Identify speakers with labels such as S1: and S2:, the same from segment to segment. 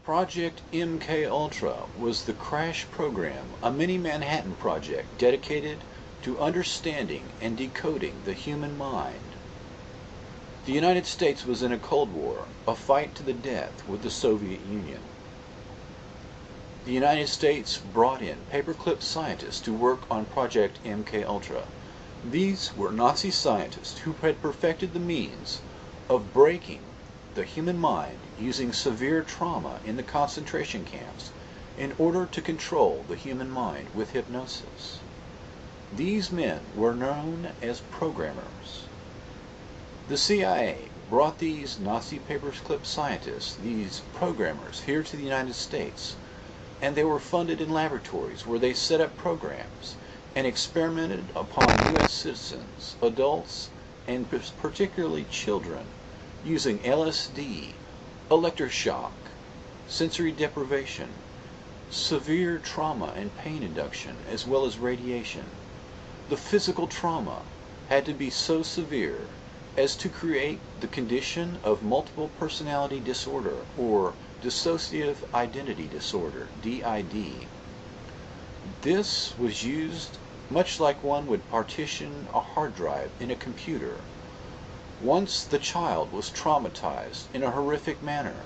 S1: Project MKUltra was the crash program, a mini Manhattan project dedicated to understanding and decoding the human mind. The United States was in a Cold War, a fight to the death with the Soviet Union. The United States brought in paperclip scientists to work on Project MKUltra. These were Nazi scientists who had perfected the means of breaking the human mind using severe trauma in the concentration camps in order to control the human mind with hypnosis. These men were known as programmers. The CIA brought these Nazi paperclip scientists, these programmers, here to the United States, and they were funded in laboratories where they set up programs and experimented upon U.S. citizens, adults, and particularly children, using LSD, electroshock, sensory deprivation, severe trauma and pain induction, as well as radiation. The physical trauma had to be so severe as to create the condition of multiple personality disorder, or dissociative identity disorder, DID. This was used much like one would partition a hard drive in a computer. Once the child was traumatized in a horrific manner,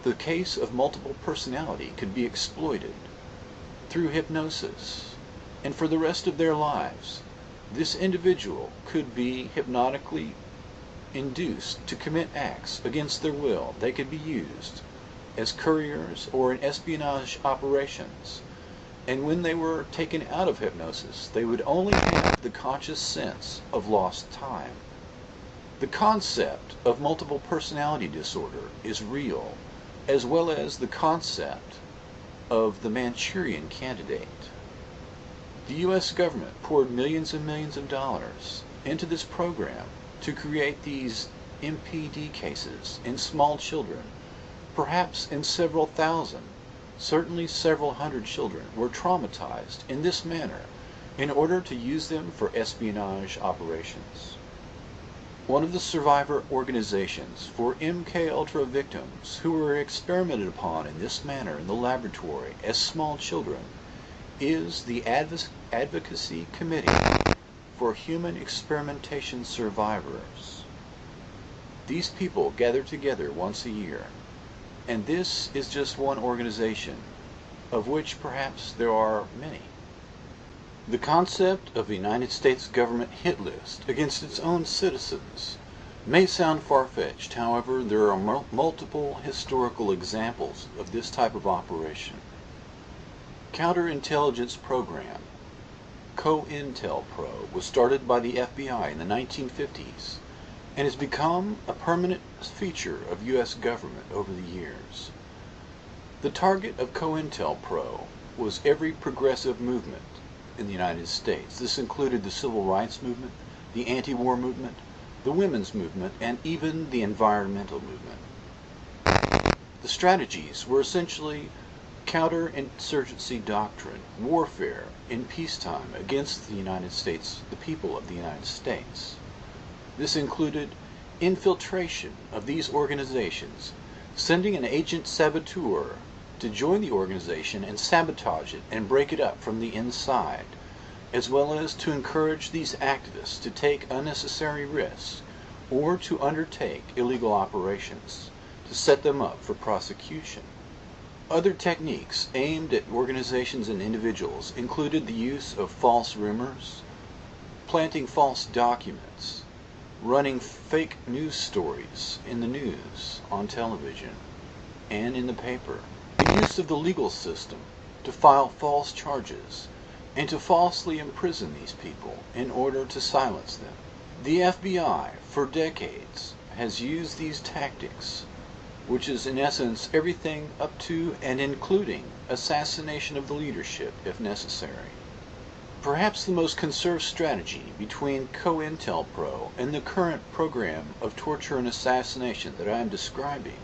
S1: the case of multiple personality could be exploited through hypnosis, and for the rest of their lives, this individual could be hypnotically induced to commit acts against their will. They could be used as couriers or in espionage operations, and when they were taken out of hypnosis, they would only have the conscious sense of lost time. The concept of multiple personality disorder is real, as well as the concept of the Manchurian Candidate. The U.S. government poured millions and millions of dollars into this program to create these MPD cases in small children. Perhaps in several thousand, certainly several hundred children were traumatized in this manner in order to use them for espionage operations. One of the survivor organizations for MKUltra victims who were experimented upon in this manner in the laboratory as small children is the Advocacy Committee for Human Experimentation Survivors. These people gather together once a year, and this is just one organization, of which perhaps there are many. The concept of a United States government hit list against its own citizens may sound far-fetched. However, there are multiple historical examples of this type of operation. Counterintelligence program COINTELPRO was started by the FBI in the 1950s and has become a permanent feature of U.S. government over the years. The target of COINTELPRO was every progressive movement in the United States. This included the civil rights movement, the anti-war movement, the women's movement, and even the environmental movement. The strategies were essentially counterinsurgency doctrine, warfare in peacetime against the United States, the people of the United States. This included infiltration of these organizations, sending an agent saboteur to join the organization and sabotage it and break it up from the inside, as well as to encourage these activists to take unnecessary risks or to undertake illegal operations to set them up for prosecution. Other techniques aimed at organizations and individuals included the use of false rumors, planting false documents, running fake news stories in the news, on television, and in the paper, the use of the legal system to file false charges and to falsely imprison these people in order to silence them. The FBI, for decades, has used these tactics, which is in essence everything up to and including assassination of the leadership if necessary. Perhaps the most conserved strategy between COINTELPRO and the current program of torture and assassination that I am describing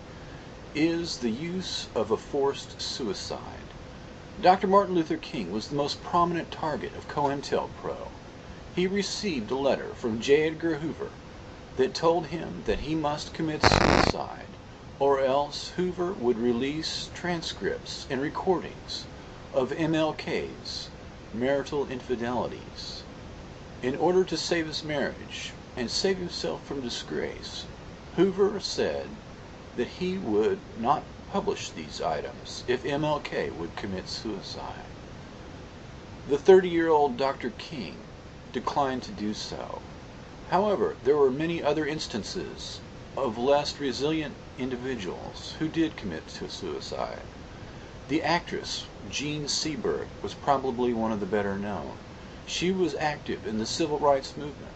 S1: is the use of a forced suicide. Dr. Martin Luther King was the most prominent target of COINTELPRO. He received a letter from J. Edgar Hoover that told him that he must commit suicide or else Hoover would release transcripts and recordings of MLK's marital infidelities. In order to save his marriage and save himself from disgrace, Hoover said that he would not publish these items if MLK would commit suicide. The 30-year-old Dr. King declined to do so. However, there were many other instances of less resilient individuals who did commit suicide. The actress Jean Seberg was probably one of the better known. She was active in the civil rights movement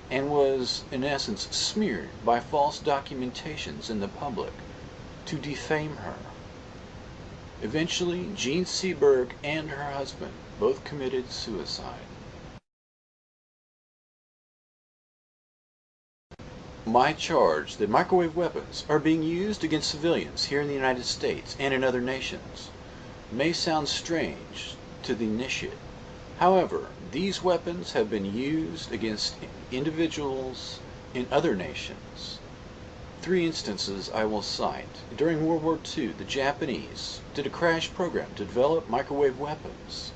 S1: and was, in essence, smeared by false documentations in the public to defame her. Eventually, Jean Seberg and her husband both committed suicide. My charge that microwave weapons are being used against civilians here in the United States and in other nations may sound strange to the initiate. However, these weapons have been used against individuals in other nations. 3 instances I will cite. During World War II, the Japanese did a crash program to develop microwave weapons.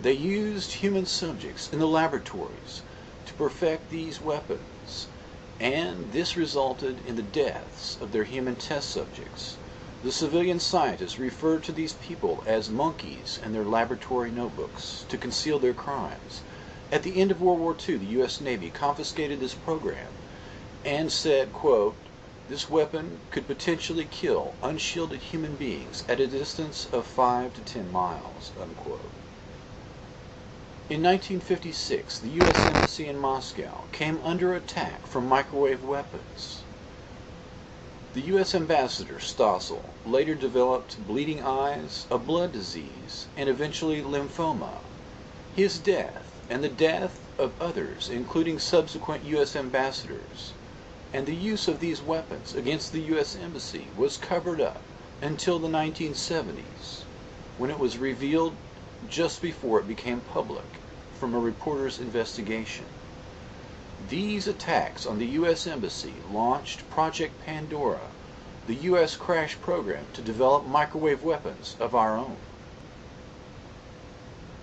S1: They used human subjects in the laboratories to perfect these weapons, and this resulted in the deaths of their human test subjects. The civilian scientists referred to these people as monkeys in their laboratory notebooks to conceal their crimes. At the end of World War II, the U.S. Navy confiscated this program and said, quote, "This weapon could potentially kill unshielded human beings at a distance of 5 to 10 miles, unquote. In 1956, the U.S. Embassy in Moscow came under attack from microwave weapons. The U.S. Ambassador Stossel later developed bleeding eyes, a blood disease, and eventually lymphoma. His death, and the death of others, including subsequent U.S. ambassadors, and the use of these weapons against the U.S. Embassy was covered up until the 1970s, when it was revealed just before it became public from a reporter's investigation. These attacks on the U.S. Embassy launched Project Pandora, the U.S. crash program to develop microwave weapons of our own.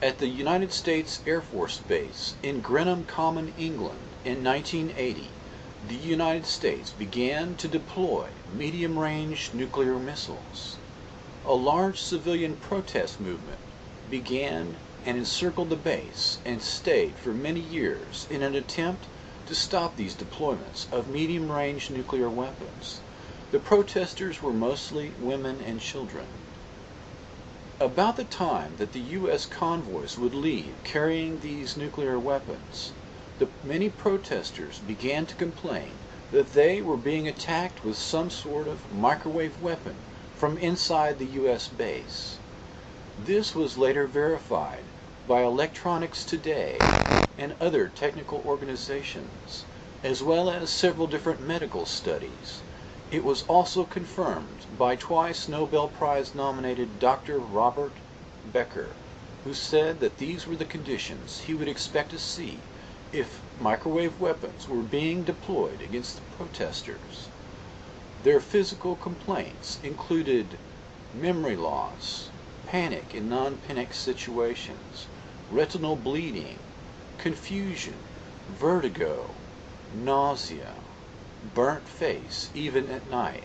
S1: At the United States Air Force Base in Grenham Common, England, in 1980, the United States began to deploy medium-range nuclear missiles. A large civilian protest movement began and encircled the base and stayed for many years in an attempt to stop these deployments of medium-range nuclear weapons. The protesters were mostly women and children. About the time that the U.S. convoys would leave carrying these nuclear weapons, many protesters began to complain that they were being attacked with some sort of microwave weapon from inside the U.S. base. This was later verified by Electronics Today and other technical organizations, as well as several different medical studies. It was also confirmed by twice Nobel Prize nominated Dr. Robert Becker, who said that these were the conditions he would expect to see if microwave weapons were being deployed against the protesters. Their physical complaints included memory loss, panic in non-panic situations, retinal bleeding, confusion, vertigo, nausea, burnt face even at night,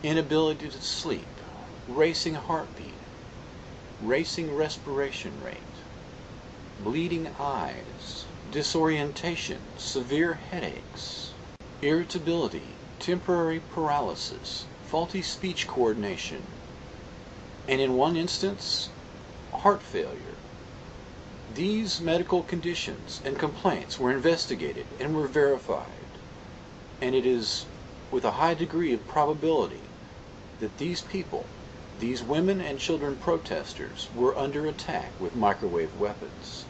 S1: inability to sleep, racing heartbeat, racing respiration rate, bleeding eyes, disorientation, severe headaches, irritability, temporary paralysis, faulty speech coordination, and in one instance, heart failure. These medical conditions and complaints were investigated and were verified, and it is with a high degree of probability that these people, these women and children protesters, were under attack with microwave weapons.